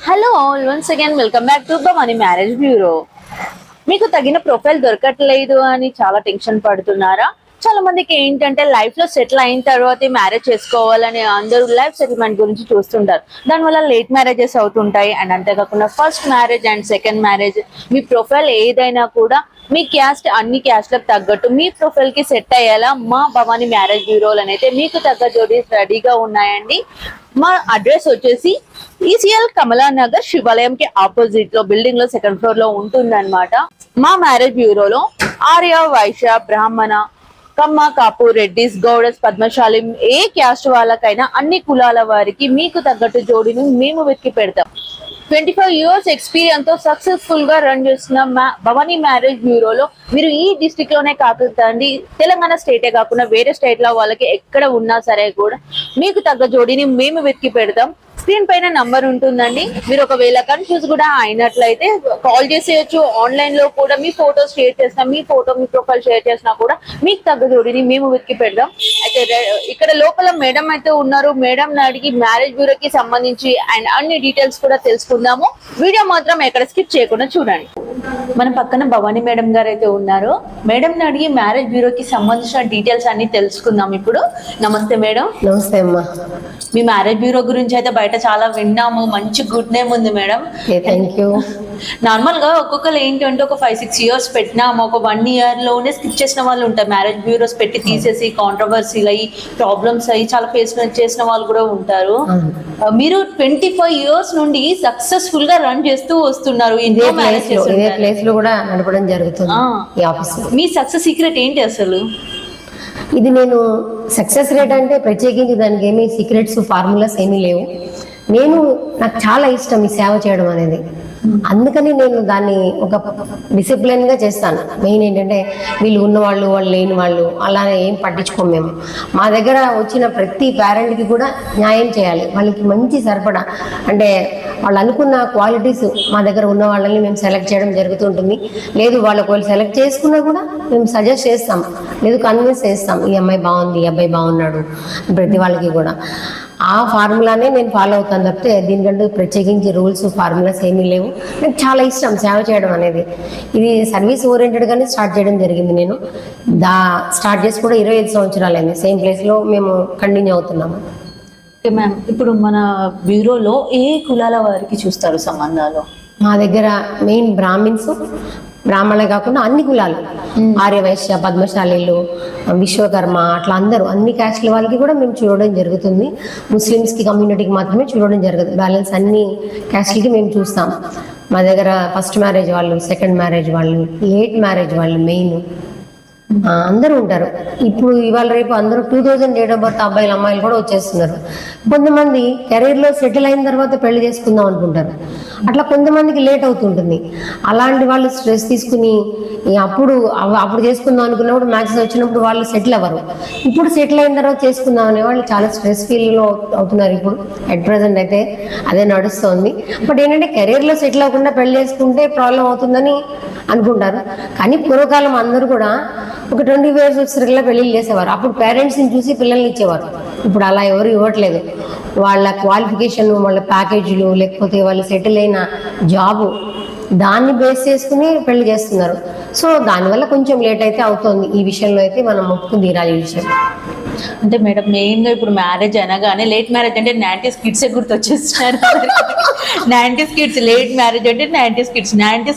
Hello all, once again welcome back to Bhavani marriage bureau. మీకు తగిన profile దొరకట్లేదు అని చాలా టెన్షన్ పడుతున్నారా? చాలా మందికి ఏంటంటే లైఫ్ లో సెటిల్ అయిన తర్వాత మ్యారేజ్ చేసుకోవాలని అందరూ లైఫ్ సెటిల్మెంట్ గురించి చూస్తుంటారు. దానివల్ల లేట్ మ్యారేజెస్ అవుతుంటాయి. అండ్ అంతేకాకుండా first marriage and second marriage, me profile ఏదైనా కూడా మీ క్యాస్ట్ అన్ని క్యాస్ట్లకు తగ్గట్టు మీ ప్రొఫైల్ కి సెట్ అయ్యేలా మా భవానీ మ్యారేజ్ బ్యూరోలు అయితే మీకు తగ్గ జోడీస్ రెడీగా ఉన్నాయండి. మా అడ్రస్ వచ్చేసి ఈసీఎల్ కమలా నగర్ శివాలయం కి ఆపోజిట్ లో బిల్డింగ్ లో సెకండ్ ఫ్లోర్ లో ఉంటుందన్నమాట. మా మ్యారేజ్ బ్యూరోలో ఆర్య, వైశ్య, బ్రాహ్మణ, కమ్మ, కాపు, రెడ్డిస్, గౌడస్, పద్మశాలి ఏ క్యాస్ట్ వాళ్ళకైనా అన్ని కులాల వారికి మీకు తగ్గట్టు జోడిని మేము వెతికి పెడతాం. 25 years ఎక్స్పీరియన్స్ తో సక్సెస్ఫుల్ గా రన్ చేస్తున్న భవానీ మ్యారేజ్ బ్యూరోలో మీరు ఈ డిస్ట్రిక్ట్ లోనే కాకుండా తెలంగాణ స్టేటే కాకుండా వేరే స్టేట్ లో వాళ్ళకి ఎక్కడ ఉన్నా సరే కూడా మీకు తగ్గ జోడిని మేము వెతికి పెడతాం. స్క్రీన్ పైన నంబర్ ఉంటుందండి. మీరు ఒకవేళ కన్ఫ్యూజ్ కూడా అయినట్లయితే కాల్ చేసేయచ్చు. ఆన్లైన్ లో కూడా మీ ఫోటోస్ షేర్ చేసినా, మీ ప్రొఫైల్ షేర్ చేసినా కూడా మీకు తగ్గ జోడిని మేము వెతికి పెడదాం. అయితే ఇక్కడ లోపల మేడం అయితే ఉన్నారు. మేడం అడిగి మ్యారేజ్ బ్యూరోకి సంబంధించి అండ్ అన్ని డీటెయిల్స్ కూడా తెలుసుకుందాము. వీడియో మాత్రం ఎక్కడ స్కిప్ చేయకుండా చూడండి. మన పక్కన భవానీ మేడం గారు అయితే ఉన్నారు. మేడం అడిగి మ్యారేజ్ బ్యూరోకి సంబంధించిన డీటెయిల్స్ అన్ని తెలుసుకుందాం ఇప్పుడు. నమస్తే మేడం. నమస్తే అమ్మా. మీ మ్యారేజ్ బ్యూరో గురించి అయితే బయట చాలా విన్నాము. మంచి గుడ్ నేమ్ ఉంది మేడం. Thank you. నార్మల్ గా ఒక్కొక్కరు ఏంటంటే ఒక 5-6 years పెట్టినాము, ఒక 1 year లోనే స్కిప్ చేసిన వాళ్ళు ఉంటారు. మ్యారేజ్ బ్యూరోస్ పెట్టి తీసేసి కాంట్రవర్సీలు అయ్యి ప్రాబ్లమ్స్ అయ్యి చాలా ఫేస్ చేసిన వాళ్ళు కూడా ఉంటారు. మీరు 25 years నుండి సక్సెస్ఫుల్ గా రన్ చేస్తూ వస్తున్నారు. ఎన్నో మ్యారేజెస్ ప్లేస్ లో కూడా నడపడం జరుగుతుంది ఈ ఆఫీస్. మీ సక్సెస్ సీక్రెట్ ఏంటి అసలు? ఇది నేను సక్సెస్ రేట్ అంటే ప్రత్యేకించి దానికి ఏమీ సీక్రెట్స్ ఫార్ములాస్ ఏమీ లేవు. నాకు చాలా ఇష్టం ఈ సేవ చేయడం అనేది. అందుకని నేను దాన్ని ఒక డిసిప్లిన్ గా చేస్తాను. మెయిన్ ఏంటంటే వీళ్ళు ఉన్నవాళ్ళు, వాళ్ళు లేని వాళ్ళు అలానే ఏం పట్టించుకోము మేము. మా దగ్గర వచ్చిన ప్రతి పేరెంట్కి కూడా న్యాయం చేయాలి. వాళ్ళకి మంచి సరిపడా అంటే వాళ్ళు అనుకున్న క్వాలిటీస్ మా దగ్గర ఉన్న వాళ్ళని మేము సెలెక్ట్ చేయడం జరుగుతుంటుంది. లేదు వాళ్ళకి వాళ్ళు సెలెక్ట్ చేసుకున్నా కూడా మేము సజెస్ట్ చేస్తాం, లేదు కన్విన్స్ చేస్తాం. ఈ అమ్మాయి బాగుంది, ఈ అబ్బాయి బాగున్నాడు, ప్రతి వాళ్ళకి కూడా ఆ ఫార్ములానే నేను ఫాలో అవుతాను తప్పితే దీనికంటే ప్రత్యేకించి రూల్స్ ఫార్ములాస్ ఏమీ లేవు. నాకు చాలా ఇష్టం సేవ చేయడం అనేది. ఇది సర్వీస్ ఓరియంటెడ్గానే స్టార్ట్ చేయడం జరిగింది. నేను స్టార్ట్ చేసి కూడా 25 సంవత్సరాలు అయింది. సేమ్ ప్లేస్లో మేము కంటిన్యూ అవుతున్నాము. ఓకే మ్యామ్, ఇప్పుడు మన బ్యూరోలో ఏ కులాల వారికి చూస్తారు సంబంధాలు? మా దగ్గర మెయిన్ బ్రాహ్మణే కాకుండా అన్ని కులాలు, ఆర్య, వైశ్య, పద్మశాలీలు, విశ్వకర్మ, అట్లా అందరూ అన్ని క్యాస్ట్ల వాళ్ళకి కూడా మేము చూడడం జరుగుతుంది. ముస్లిమ్స్కి కమ్యూనిటీకి మాత్రమే చూడడం జరగదు. బ్యాలెన్స్ అన్ని క్యాస్ట్లకి మేము చూస్తాం. మా దగ్గర ఫస్ట్ మ్యారేజ్ వాళ్ళు, సెకండ్ మ్యారేజ్ వాళ్ళు, లేట్ మ్యారేజ్ వాళ్ళు మెయిన్ అందరూ ఉంటారు. ఇప్పుడు ఇవాళ రేపు అందరూ 2000 డేట్ ఆఫ్ బర్త్ అబ్బాయిలు అమ్మాయిలు కూడా వచ్చేస్తున్నారు. కొంతమంది కెరీర్లో సెటిల్ అయిన తర్వాత పెళ్లి చేసుకుందాం అనుకుంటారు. అట్లా కొంతమందికి లేట్ అవుతుంటుంది. అలాంటి వాళ్ళు స్ట్రెస్ తీసుకుని అప్పుడు చేసుకుందాం అనుకున్నప్పుడు మ్యాచెస్ వచ్చినప్పుడు వాళ్ళు సెటిల్ అవ్వరు. ఇప్పుడు సెటిల్ అయిన తర్వాత చేసుకుందాం అనే వాళ్ళు చాలా స్ట్రెస్ ఫీల్లో అవుతున్నారు. ఇప్పుడు అట్ ప్రెసెంట్ అయితే అదే నడుస్తుంది. బట్ ఏంటంటే కెరీర్లో సెటిల్ అవ్వకుండా పెళ్లి చేసుకుంటే ప్రాబ్లం అవుతుందని అనుకుంటారు. కానీ పూర్వకాలం అందరూ కూడా ఒక 20 years వచ్చేసరికల్లా పెళ్లిళ్ళు చేసేవారు. అప్పుడు పేరెంట్స్ని చూసి పిల్లల్ని ఇచ్చేవారు. ఇప్పుడు అలా ఎవరు ఇవ్వట్లేదు. వాళ్ళ క్వాలిఫికేషన్, వాళ్ళ ప్యాకేజీలు, లేకపోతే వాళ్ళు సెటిల్ అయిన జాబు, దాన్ని బేస్ చేసుకుని పెళ్లి చేస్తున్నారు. సో దానివల్ల కొంచెం లేట్ అయితే అవుతుంది. ఈ విషయంలో అయితే మనం ఒప్పుకుని తీరాలి ఈ విషయం. అంటే మేడం మెయిన్గా ఇప్పుడు మ్యారేజ్ అనగానే లేట్ మ్యారేజ్ అంటే 90s కిడ్స్ గుర్తొచ్చేస్తున్నారు. 90s కిడ్స్, లేట్ మ్యారేజ్ అంటే 90s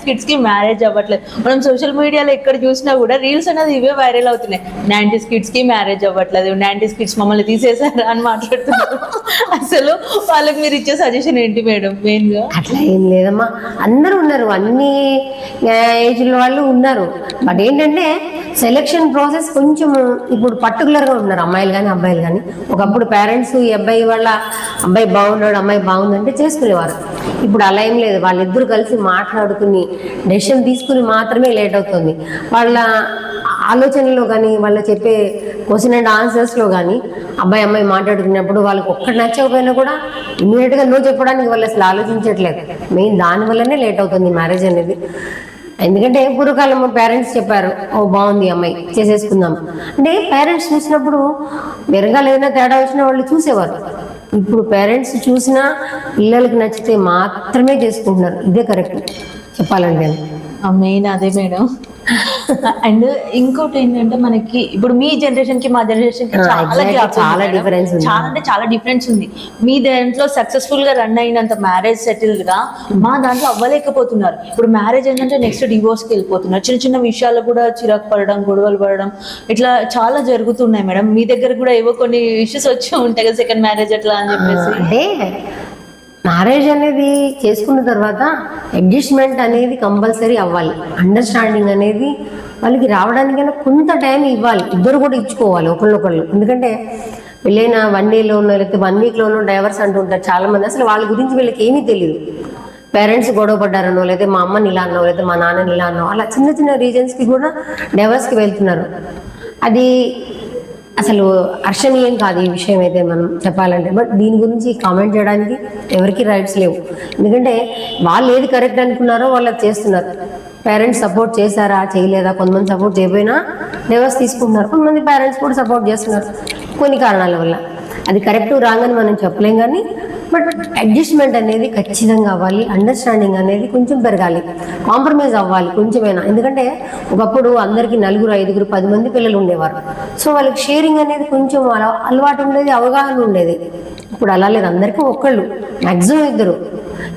కిడ్స్కి మ్యారేజ్ అవ్వట్లేదు. మనం సోషల్ మీడియాలో ఎక్కడ చూసినా కూడా రీల్స్ అనేది ఇవే వైరల్ అవుతున్నాయి. 90s కిడ్స్కి మ్యారేజ్ అవ్వట్లేదు, 90s కిడ్స్ మమ్మల్ని తీసేశారు అని మాట్లాడుతున్నారు. అసలు వాళ్ళకి మీరు ఇచ్చే సజెషన్ ఏంటి మేడం? మెయిన్గా అట్లా ఏం లేదమ్మా, అందరూ ఉన్నారు, అన్ని ఏజ్ల వాళ్ళు ఉన్నారు. బట్ ఏంటంటే సెలెక్షన్ ప్రాసెస్ కొంచెం ఇప్పుడు పర్టికులర్గా ఉన్నారు అమ్మాయిలు కానీ అబ్బాయిలు కానీ. ఒకప్పుడు పేరెంట్స్ ఈ అబ్బాయి బాగున్నాడు, అమ్మాయి బాగుందంటే చేసుకునేవారు. ఇప్పుడు అలా ఏం లేదు. వాళ్ళిద్దరూ కలిసి మాట్లాడుకుని డెసిషన్ తీసుకుని మాత్రమే లేట్ అవుతుంది. వాళ్ళ ఆలోచనలో కానీ వాళ్ళు చెప్పే క్వశ్చన్ అండ్ ఆన్సర్స్లో కానీ అమ్మాయి మాట్లాడుకున్నప్పుడు వాళ్ళకి ఒక్కటి నచ్చకపోయినా కూడా ఇమ్మీడియట్గా నో చెప్పడానికి వాళ్ళు అసలు ఆలోచించట్లేదు. మెయిన్ దానివల్లనే లేట్ అవుతుంది మ్యారేజ్ అనేది. ఎందుకంటే పూర్వకాలం పేరెంట్స్ చెప్పారు, ఓ బాగుంది అమ్మాయి చేసేసుకుందాం అంటే పేరెంట్స్ చూసినప్పుడు మెరుగా ఏదైనా తేడా వచ్చినా వాళ్ళు చూసేవారు. ఇప్పుడు పేరెంట్స్ చూసినా పిల్లలకి నచ్చితే మాత్రమే చేసుకుంటున్నారు. ఇదే కరెక్ట్ చెప్పాలంటే. మెయిన్ అదే మేడం. అండ్ ఇంకోటి ఏంటంటే మనకి ఇప్పుడు మీ జనరేషన్ కి మా జనరేషన్ కి చాలా exactly, gap ఉంది చాలా మేడం. difference ఉంది. చాలా అంటే చాలా డిఫరెన్స్ ఉంది. మీ దాంట్లో సక్సెస్ఫుల్ గా రన్ అయినంత మ్యారేజ్ సెటిల్డ్ గా మా దాంట్లో అవ్వలేకపోతున్నారు. ఇప్పుడు మ్యారేజ్ ఏంటంటే నెక్స్ట్ డివోర్స్ కి వెళ్ళిపోతున్నారు. చిన్న చిన్న విషయాలు కూడా చిరాకు పడడం, గొడవలు పడడం ఇట్లా చాలా జరుగుతున్నాయి మేడం. మీ దగ్గర కూడా ఏవో కొన్ని ఇష్యూస్ వచ్చి ఉంటాయి కదా, సెకండ్ మ్యారేజ్ అట్లా అని చెప్పేసి. అంటే మ్యారేజ్ అనేది చేసుకున్న తర్వాత అడ్జస్ట్మెంట్ అనేది కంపల్సరీ అవ్వాలి. అండర్స్టాండింగ్ అనేది వాళ్ళకి రావడానికైనా కొంత టైం ఇవ్వాలి. ఇద్దరు కూడా ఇచ్చుకోవాలి ఒకళ్ళొకళ్ళు. ఎందుకంటే పెళ్ళైన 1 dayలోనో లేకపోతే 1 weekలోనో డైవర్స్ అంటుంటారు చాలా మంది. అసలు వాళ్ళ గురించి వీళ్ళకి ఏమీ తెలియదు. పేరెంట్స్ గొడవ పడ్డారనో, లేకపోతే మా అమ్మని ఇలా అన్నో, లేకపోతే మా నాన్నని ఇలా అన్నో, అలా చిన్న చిన్న రీజన్స్కి కూడా డైవర్స్కి వెళ్తున్నారు. అది అసలు హర్షణీయం కాదు ఈ విషయం అయితే మనం చెప్పాలంటే. బట్ దీని గురించి కామెంట్ చేయడానికి ఎవరికి రైట్స్ లేవు. ఎందుకంటే వాళ్ళు ఏది కరెక్ట్ అనుకున్నారో వాళ్ళు అది చేస్తున్నారు. పేరెంట్స్ సపోర్ట్ చేశారా చేయలేదా, కొంతమంది సపోర్ట్ చేయకపోయినా డైవర్స్ తీసుకుంటున్నారు. కొంతమంది పేరెంట్స్ కూడా సపోర్ట్ చేస్తున్నారు కొన్ని కారణాల వల్ల. అది కరెక్ట్ రాంగ్ అని మనం చెప్పలేం, కానీ బట్ అడ్జస్ట్మెంట్ అనేది ఖచ్చితంగా అవ్వాలి. అండర్స్టాండింగ్ అనేది కొంచెం పెరగాలి. కాంప్రమైజ్ అవ్వాలి కొంచెమైనా. ఎందుకంటే ఒకప్పుడు అందరికీ 4, 5, 10 మంది పిల్లలు ఉండేవారు. సో వాళ్ళకి షేరింగ్ అనేది కొంచెం అలవాటు ఉండేది, అవగాహన ఉండేది. ఇప్పుడు అలా లేదు. అందరికీ ఒకళ్ళు, మ్యాక్సిమం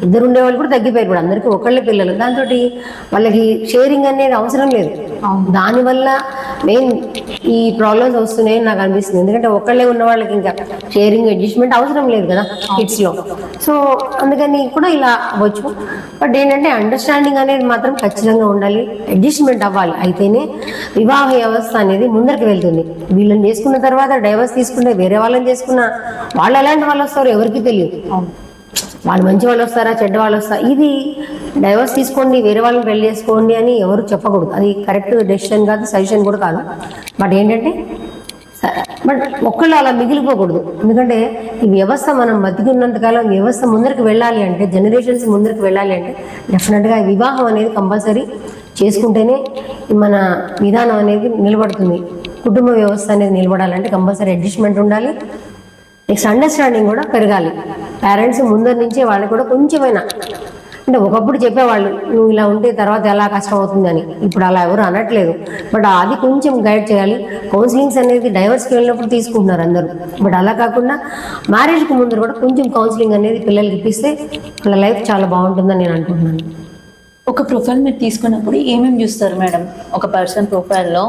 ఇద్దరు ఉండేవాళ్ళు కూడా తగ్గిపోయారు. ఇప్పుడు అందరికీ ఒకళ్ళే పిల్లలు. దాంతో వాళ్ళకి షేరింగ్ అనేది అవసరం లేదు. దానివల్ల మెయిన్ ఈ ప్రాబ్లమ్స్ వస్తున్నాయని నాకు అనిపిస్తుంది. ఎందుకంటే ఒకళ్ళే ఉన్న వాళ్ళకి ఇంకా షేరింగ్ అడ్జస్ట్మెంట్ అవసరం లేదు కదా కిడ్స్లో. సో అందుకని కూడా ఇలా అవ్వచ్చు. బట్ ఏంటంటే అండర్స్టాండింగ్ అనేది మాత్రం ఖచ్చితంగా ఉండాలి. అడ్జస్ట్మెంట్ అవ్వాలి. అయితేనే వివాహ వ్యవస్థ అనేది ముందరికి వెళ్తుంది. వీళ్ళని చేసుకున్న తర్వాత డైవర్స్ తీసుకుంటే వేరే వాళ్ళని చేసుకున్న వాళ్ళు ఎలాంటి వాళ్ళు వస్తారో ఎవరికి తెలియదు. వాళ్ళు మంచి వాళ్ళు వస్తారా, చెడ్డ వాళ్ళు వస్తారా, ఇది డైవర్స్ తీసుకోండి, వేరే వాళ్ళని పెళ్లి చేసుకోండి అని ఎవరు చెప్పకూడదు. అది కరెక్ట్ డెసిషన్ కాదు, సజెషన్ కూడా కాదు. బట్ ఏంటంటే ఒక్కళ్ళు అలా మిగిలిపోకూడదు. ఎందుకంటే ఈ వ్యవస్థ మనం బతికున్నంతకాలం వ్యవస్థ ముందరికి వెళ్ళాలి అంటే, జనరేషన్స్ ముందరికి వెళ్ళాలి అంటే డెఫినెట్గా వివాహం అనేది కంపల్సరీ చేసుకుంటేనే మన విధానం అనేది నిలబడుతుంది. కుటుంబ వ్యవస్థ అనేది నిలబడాలంటే కంపల్సరీ అడ్జస్ట్మెంట్ ఉండాలి. నెక్స్ట్ అండర్స్టాండింగ్ కూడా పెరగాలి. పేరెంట్స్ ముందర నుంచే వాళ్ళు కూడా కొంచెమైనా, అంటే ఒకప్పుడు చెప్పేవాళ్ళు నువ్వు ఇలా ఉంటే తర్వాత ఎలా కష్టం అవుతుందని. ఇప్పుడు అలా ఎవరు అనట్లేదు. బట్ అది కొంచెం గైడ్ చేయాలి. కౌన్సిలింగ్స్ అనేది డైవర్స్కి వెళ్ళినప్పుడు తీసుకుంటున్నారు అందరూ. బట్ అలా కాకుండా మ్యారేజ్కి ముందర కూడా కొంచెం కౌన్సిలింగ్ అనేది పిల్లలకి ఇప్పిస్తే వాళ్ళ లైఫ్ చాలా బాగుంటుందని నేను అనుకుంటున్నాను. ఒక ప్రొఫైల్ మీరు తీసుకున్నప్పుడు ఏమేమి చూస్తారు మేడం? ఒక పర్సన్ ప్రొఫైల్లో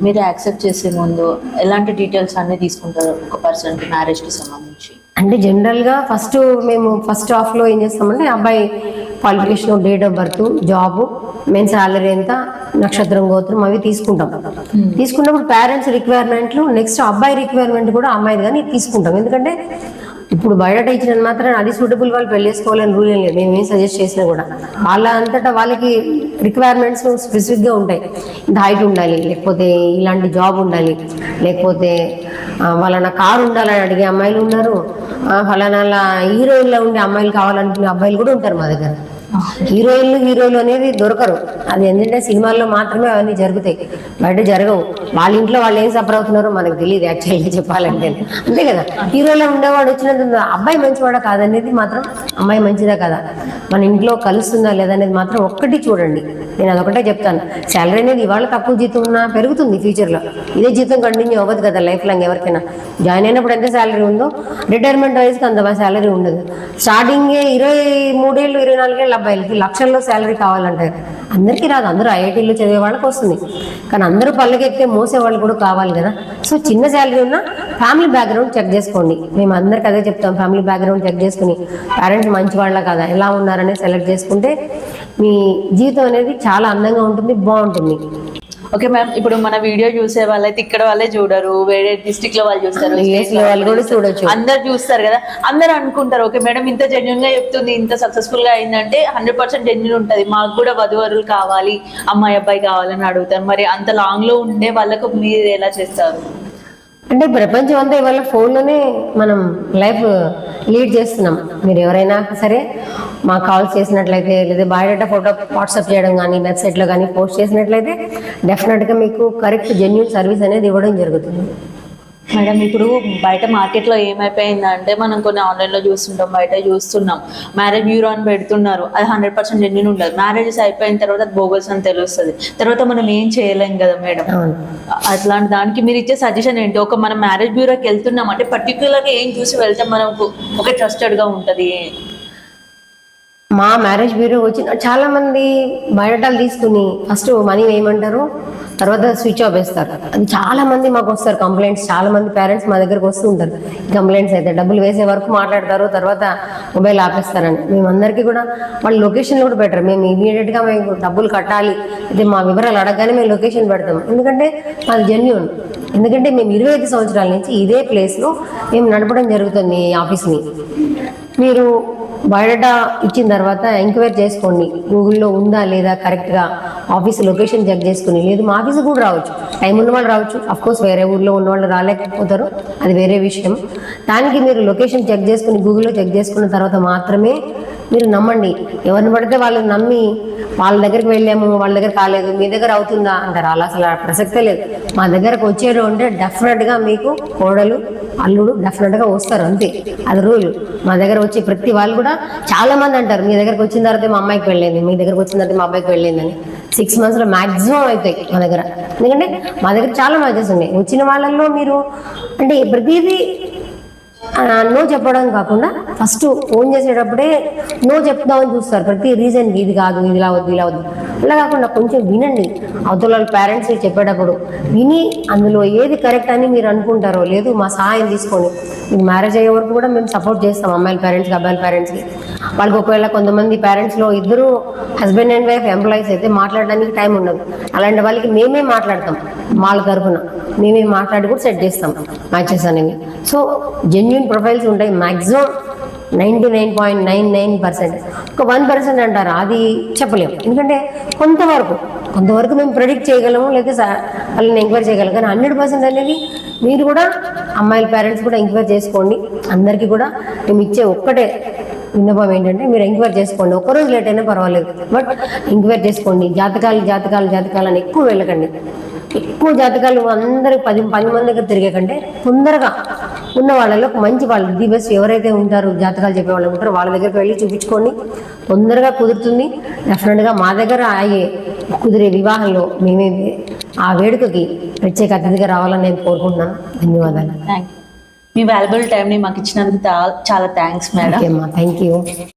మీరు యాక్సెప్ట్ చేసే ముందు ఎలాంటి డీటెయిల్స్ అన్ని తీసుకుంటారు ఒక పర్సన్ కి మ్యారేజ్ కి సంబంధించి? అంటే జనరల్గా మేము ఫస్ట్ హాఫ్లో ఏం చేస్తామంటే అబ్బాయి qualification, date of birth, job, main salary ఎంత, నక్షత్రం, గోత్రం అవి తీసుకుంటాం. తీసుకున్నప్పుడు పేరెంట్స్ రిక్వైర్మెంట్లు, నెక్స్ట్ అబ్బాయి రిక్వైర్మెంట్ కూడా అమ్మాయిది కానీ తీసుకుంటాం. ఎందుకంటే ఇప్పుడు బయోడేటా ఇచ్చిన మాత్రం అది సూటబుల్ వాళ్ళు పెళ్లి చేసుకోవాలని రూల్ ఏం లేదు. మేము ఏం సజెస్ట్ చేసినా కూడా వాళ్ళ అంతటా వాళ్ళకి రిక్వైర్మెంట్స్ స్పెసిఫిక్గా ఉంటాయి. ఇంత హైట్ ఉండాలి, లేకపోతే ఇలాంటి జాబ్ ఉండాలి, లేకపోతే వాళ్ళ కారు ఉండాలని అడిగే అమ్మాయిలు ఉన్నారు. ఫలానా హీరోయిన్లో ఉండే అమ్మాయిలు కావాలనుకునే అబ్బాయిలు కూడా ఉంటారు మా దగ్గర. హీరోయిన్లు అనేది దొరకరు. అది ఎందుకంటే సినిమాల్లో మాత్రమే అవన్నీ జరుగుతాయి, బయట జరగవు. వాళ్ళ ఇంట్లో వాళ్ళు ఏం సఫర్ అవుతున్నారో మనకు తెలియదు యాక్చువల్గా చెప్పాలంటే. అంతే కదా, హీరోలో ఉండేవాడు వచ్చినంత అబ్బాయి మంచివాడా కాదనేది మాత్రం, అమ్మాయి మంచిదా కదా, మన ఇంట్లో కలుస్తుందా లేదనేది మాత్రం ఒక్కటి చూడండి. నేను అదొకటే చెప్తాను. శాలరీ అనేది ఇవాళ తక్కువ జీతం ఉన్నా పెరుగుతుంది ఫ్యూచర్లో. ఇదే జీతం కంటిన్యూ అవ్వదు కదా లైఫ్ లాంగ్. ఎవరికైనా జాయిన్ అయినప్పుడు ఎంత శాలరీ ఉందో రిటైర్మెంట్ వైజ్కి అంత శాలరీ ఉండదు. స్టార్టింగే 23 ఏళ్ళు 24 ఏళ్ళు అబ్బాయిలకి లక్షల్లో శాలరీ కావాలంటారు. అందరికీ రాదు. అందరూ ఐఐటీలో చదివే వాళ్ళకి వస్తుంది, కానీ అందరూ పళ్ళకెక్కితే మోసే వాళ్ళు కూడా కావాలి కదా. సో చిన్న శాలరీ ఉన్నా ఫ్యామిలీ బ్యాక్గ్రౌండ్ చెక్ చేసుకోండి. మేము అందరికి అదే చెప్తాం. ఫ్యామిలీ బ్యాక్గ్రౌండ్ చెక్ చేసుకుని పేరెంట్స్ మంచి వాళ్ళ కదా, ఎలా ఉన్నారనే సెలెక్ట్ చేసుకుంటే మీ జీవితం అనేది చాలా అందంగా ఉంటుంది, బాగుంటుంది. ఓకే మ్యామ్, ఇప్పుడు మన వీడియో చూసే వాళ్ళైతే ఇక్కడ వాళ్ళే చూడరు, వేరే డిస్ట్రిక్ట్ లో వాళ్ళు చూస్తారు, వాళ్ళు కూడా చూడొచ్చు, అందరు చూస్తారు కదా. అందరు అనుకుంటారు ఓకే మేడం ఇంత జెన్యున్ గా చెప్తుంది, ఇంత సక్సెస్ఫుల్ గా అయిందంటే 100% జెన్యున్ ఉంటది, మాకు కూడా వధువరులు కావాలి, అమ్మాయి అబ్బాయి కావాలని అడుగుతారు. మరి అంత లాంగ్ లో ఉండే వాళ్ళకు మీరు ఎలా చేస్తారు? అంటే ప్రపంచం అంతా ఇవాళ ఫోన్లోనే మనం లైఫ్ లీడ్ చేస్తున్నాం. మీరు ఎవరైనా సరే మాకు కాల్ చేసినట్లయితే, లేదా బయోడేటా ఫోటో వాట్సాప్ చేయడం కానీ, వెబ్సైట్లో కానీ పోస్ట్ చేసినట్లయితే డెఫినెట్గా మీకు కరెక్ట్ జెన్యూన్ సర్వీస్ అనేది ఇవ్వడం జరుగుతుంది. మేడం ఇప్పుడు బయట మార్కెట్లో ఏమైపోయిందంటే మనం కొన్ని ఆన్లైన్లో చూస్తుంటాం, బయట చూస్తున్నాం, మ్యారేజ్ బ్యూరో అని పెడుతున్నారు, అది 100% జెన్యూన్ ఉండదు. మ్యారేజెస్ అయిపోయిన తర్వాత అది బోగస్ అని తెలుస్తుంది, తర్వాత మనం ఏం చేయలేం కదా మేడం. అవును. అట్లాంటి దానికి మీరు ఇచ్చే సజెషన్ ఏంటి? ఒక మనం మ్యారేజ్ బ్యూరోకి వెళ్తున్నాం అంటే పర్టికులర్గా ఏం చూసి వెళ్తే మనకు ఒక ట్రస్టెడ్గా ఉంటుంది? మా మ్యారేజ్ బ్యూరో వచ్చిన చాలా మంది బయోడేటాలు తీసుకుని ఫస్ట్ మనీ వేయమంటారు, తర్వాత స్విచ్ ఆఫ్ వేస్తారు. అది చాలా మంది మాకు వస్తారు కంప్లైంట్స్. చాలా మంది పేరెంట్స్ మా దగ్గరకు వస్తూ ఉంటారు కంప్లైంట్స్ అయితే. డబ్బులు వేసే వరకు మాట్లాడతారు, తర్వాత మొబైల్ ఆపేస్తారని. మేమందరికీ కూడా వాళ్ళ లొకేషన్లు కూడా పెట్టరు. మేము ఇమీడియట్గా మేము డబ్బులు కట్టాలి, అయితే మా వివరాలు అడగగానే మేము లొకేషన్ పెడతాం. ఎందుకంటే అది జెన్యూన్. ఎందుకంటే మేము 25 సంవత్సరాల నుంచి ఇదే ప్లేస్లో మేము నడపడం జరుగుతుంది ఈ ఆఫీస్ని. మీరు బయోడేటా ఇచ్చిన తర్వాత ఎంక్వైరీ చేసుకోండి, గూగుల్లో ఉందా లేదా కరెక్ట్గా, ఆఫీస్ లొకేషన్ చెక్ చేసుకుని. లేదు మా ఆఫీస్ కూడా రావచ్చు, టైం ఉన్న వాళ్ళు రావచ్చు. అఫ్కోర్స్ వేరే ఊర్లో ఉన్న వాళ్ళు రాలేకపోతారు, అది వేరే విషయం. దానికి మీరు లొకేషన్ చెక్ చేసుకుని, గూగుల్లో చెక్ చేసుకున్న తర్వాత మాత్రమే మీరు నమ్మండి. ఎవరిని పడితే వాళ్ళు నమ్మి వాళ్ళ దగ్గరికి వెళ్ళాము, వాళ్ళ దగ్గర కాలేదు, మీ దగ్గర అవుతుందా అంటారు. అలా అసలు ప్రసక్తే లేదు. మా దగ్గరకు వచ్చేరు అంటే డెఫినెట్గా మీకు కోడలు అల్లుడు డెఫినెట్గా వస్తారు, అంతే. అది రూల్. మా దగ్గర వచ్చే ప్రతి వాళ్ళు కూడా చాలా మంది అంటారు, మీ దగ్గరకు వచ్చిన తర్వాత మా అమ్మాయికి వెళ్ళింది, మీ దగ్గరకు వచ్చిన తర్వాత మా అబ్బాయికి వెళ్ళిందని. 6 monthsలో మ్యాక్సిమం అవుతాయి మా దగ్గర. ఎందుకంటే మా దగ్గర చాలా మ్యాచెస్ ఉన్నాయి. వచ్చిన వాళ్ళల్లో మీరు అంటే ప్రతిదీ నో చెప్పడం కాకుండా ఫస్ట్ ఫోన్ చేసేటప్పుడే నో చెప్దామని చూస్తారు. ప్రతి రీజన్కి ఇది కాదు, ఇది ఇలా వద్దు, ఇలా వద్దు, అలా కాకుండా కొంచెం వినండి. అవతల వాళ్ళ పేరెంట్స్ చెప్పేటప్పుడు విని అందులో ఏది కరెక్ట్ అని మీరు అనుకుంటారో, లేదు మా సహాయం తీసుకోండి. మీకు మ్యారేజ్ అయ్యే వరకు కూడా మేము సపోర్ట్ చేస్తాం, అమ్మాయిల పేరెంట్స్కి అబ్బాయిల పేరెంట్స్కి. వాళ్ళకి ఒకవేళ కొంతమంది పేరెంట్స్లో ఇద్దరు హస్బెండ్ అండ్ వైఫ్ ఎంప్లాయీస్ అయితే మాట్లాడడానికి టైం ఉండదు. అలాంటి వాళ్ళకి మేమే మాట్లాడతాం, వాళ్ళ తరఫున మేమే మాట్లాడి కూడా సెట్ చేస్తాం మ్యాచెస్ అనేవి. సో జెన్యూన్ ప్రొఫైల్స్ ఉంటాయి మ్యాక్సిమం 99.99%. ఒక 1% అంటారు, అది చెప్పలేము. ఎందుకంటే కొంతవరకు మేము ప్రెడిక్ట్ చేయగలము, లేకపోతే వాళ్ళని ఎంక్వైరీ చేయగలం. కానీ 100% అనేది మీరు కూడా అమ్మాయిల పేరెంట్స్ కూడా ఎంక్వైరీ చేసుకోండి. అందరికీ కూడా మేము ఇచ్చే ఒక్కటే విన్నపం ఏంటంటే మీరు ఎంక్వైరీ చేసుకోండి. ఒక్కరోజు లేట్ అయినా పర్వాలేదు, బట్ ఎంక్వైరీ చేసుకోండి. జాతకాలు అని ఎక్కువ వెళ్ళకండి. ఎక్కువ జాతకాలు అందరూ 10 మంది దగ్గర తిరిగే కంటే తొందరగా ఉన్న వాళ్ళలో మంచి వాళ్ళు ది బెస్ట్ ఎవరైతే ఉంటారో, జాతకాలు చెప్పే వాళ్ళు ఉంటారో వాళ్ళ దగ్గరికి వెళ్ళి చూపించుకోండి. తొందరగా కుదురుతుంది. డెఫినెట్గా మా దగ్గర కుదిరే వివాహంలో మేమే ఆ వేడుకకి ప్రత్యేక అతిథిగా రావాలని నేను కోరుకుంటున్నాను. ధన్యవాదాలు. Thank you. మీ వాల్యుబుల్ టైంని మాకు ఇచ్చినందుకు చాలా థ్యాంక్స్ మేడం. Thank you.